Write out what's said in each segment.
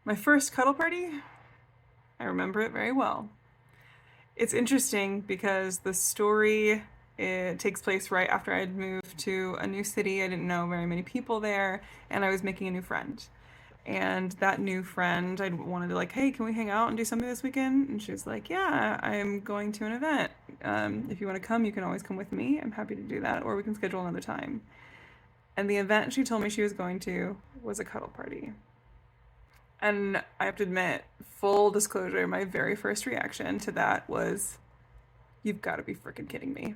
My first cuddle party, I remember it very well. It's interesting because the story, it takes place right after I had moved to a new city. I didn't know very many people there, and I was making a new friend. And that new friend, I wanted to like, hey, can we hang out and do something this weekend? And she was like, yeah, I'm going to an event. If you want to come, you can always come with me. I'm happy to do that, or we can schedule another time. And the event she told me she was going to was a cuddle party. And I have to admit, full disclosure, my very first reaction to that was, you've got to be freaking kidding me.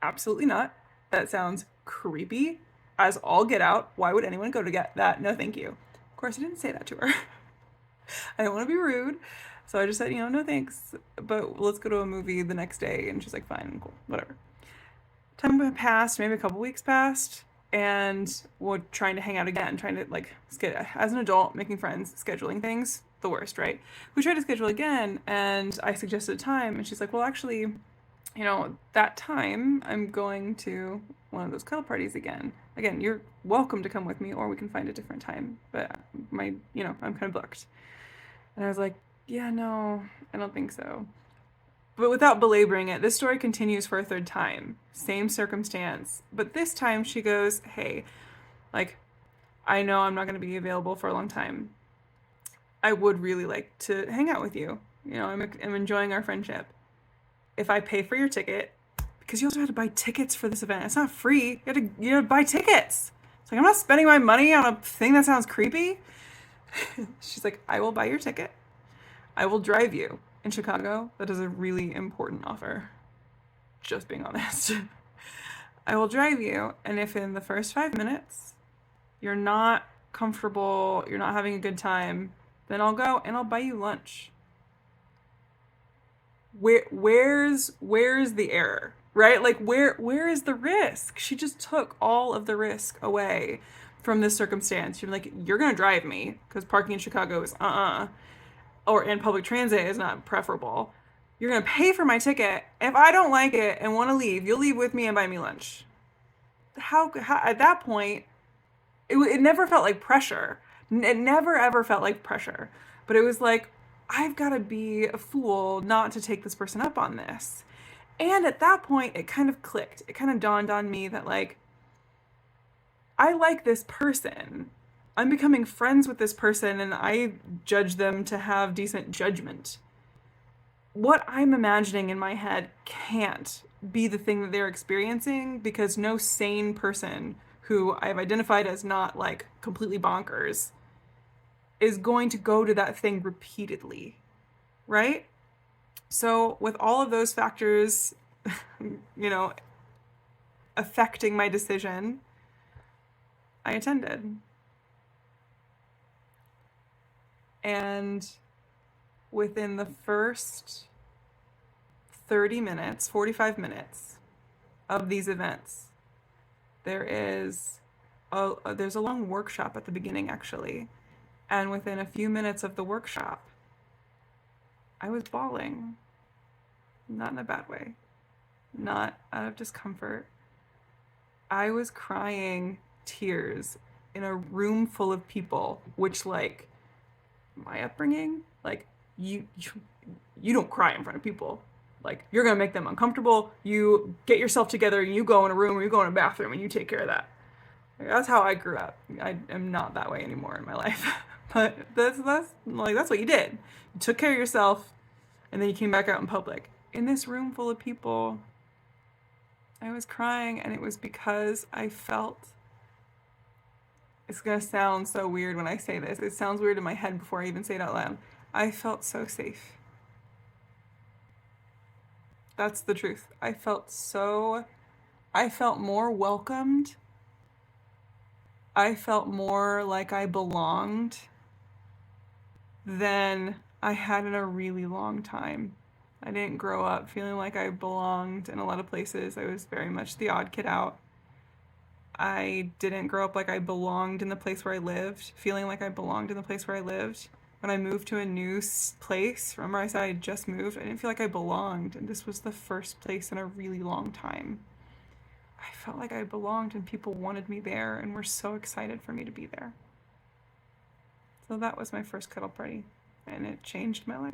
Absolutely not. That sounds creepy as all get out. Why would anyone go to get that? No, thank you. Of course, I didn't say that to her. I don't want to be rude. So I just said, no thanks, but let's go to a movie the next day. And she's like, fine, cool, whatever. Time passed, maybe a couple weeks passed, and we're trying to hang out again, trying to like as an adult, making friends, scheduling things, the worst, right? We tried to schedule again, and I suggested a time, and she's like, well, actually, that time I'm going to one of those cuddle parties again. Again, you're welcome to come with me, or we can find a different time. But I'm kind of booked. And I was like, yeah, no, I don't think so. But without belaboring it, this story continues for a third time. Same circumstance. But this time she goes, hey, like, I know I'm not going to be available for a long time. I would really like to hang out with you. I'm enjoying our friendship. If I pay for your ticket, because you also have to buy tickets for this event. It's not free. You have to buy tickets. It's like, I'm not spending my money on a thing that sounds creepy. She's like, I will buy your ticket. I will drive you. In Chicago, that is a really important offer. Just being honest. I will drive you, and if in the first 5 minutes you're not comfortable, you're not having a good time, then I'll go and I'll buy you lunch. Where's the error? Right? Like where is the risk? She just took all of the risk away from this circumstance. You're like, you're gonna drive me, because parking in Chicago is or in public transit is not preferable. You're gonna pay for my ticket. If I don't like it and want to leave, you'll leave with me and buy me lunch. How at that point, it never felt like pressure. It never ever felt like pressure. But it was like, I've got to be a fool not to take this person up on this. And at that point, it kind of clicked. It kind of dawned on me that, like, I like this person. I'm becoming friends with this person, and I judge them to have decent judgment. What I'm imagining in my head can't be the thing that they're experiencing, because no sane person who I've identified as not like completely bonkers is going to go to that thing repeatedly, right? So, with all of those factors, you know, affecting my decision, I attended. And within the first 30 minutes, 45 minutes of these events, there's a long workshop at the beginning, actually. And within a few minutes of the workshop, I was bawling. Not in a bad way, not out of discomfort. I was crying tears in a room full of people, which, like, my upbringing, like, you don't cry in front of people. Like, you're gonna make them uncomfortable. You get yourself together and you go in a room or you go in a bathroom and you take care of that. Like, that's how I grew up. I am not that way anymore in my life. But that's what you did. You took care of yourself, and then you came back out in public. In this room full of people, I was crying, and it was because I felt. It's gonna sound so weird when I say this. It sounds weird in my head before I even say it out loud. I felt so safe. That's the truth. I felt more welcomed. I felt more like I belonged than I had in a really long time. I didn't grow up feeling like I belonged in a lot of places. I was very much the odd kid out. I didn't grow up like I belonged in the place where I lived, feeling like I belonged in the place where I lived. When I moved to a new place, remember I said I had just moved? I didn't feel like I belonged, and this was the first place in a really long time. I felt like I belonged and people wanted me there and were so excited for me to be there. So that was my first cuddle party, and it changed my life.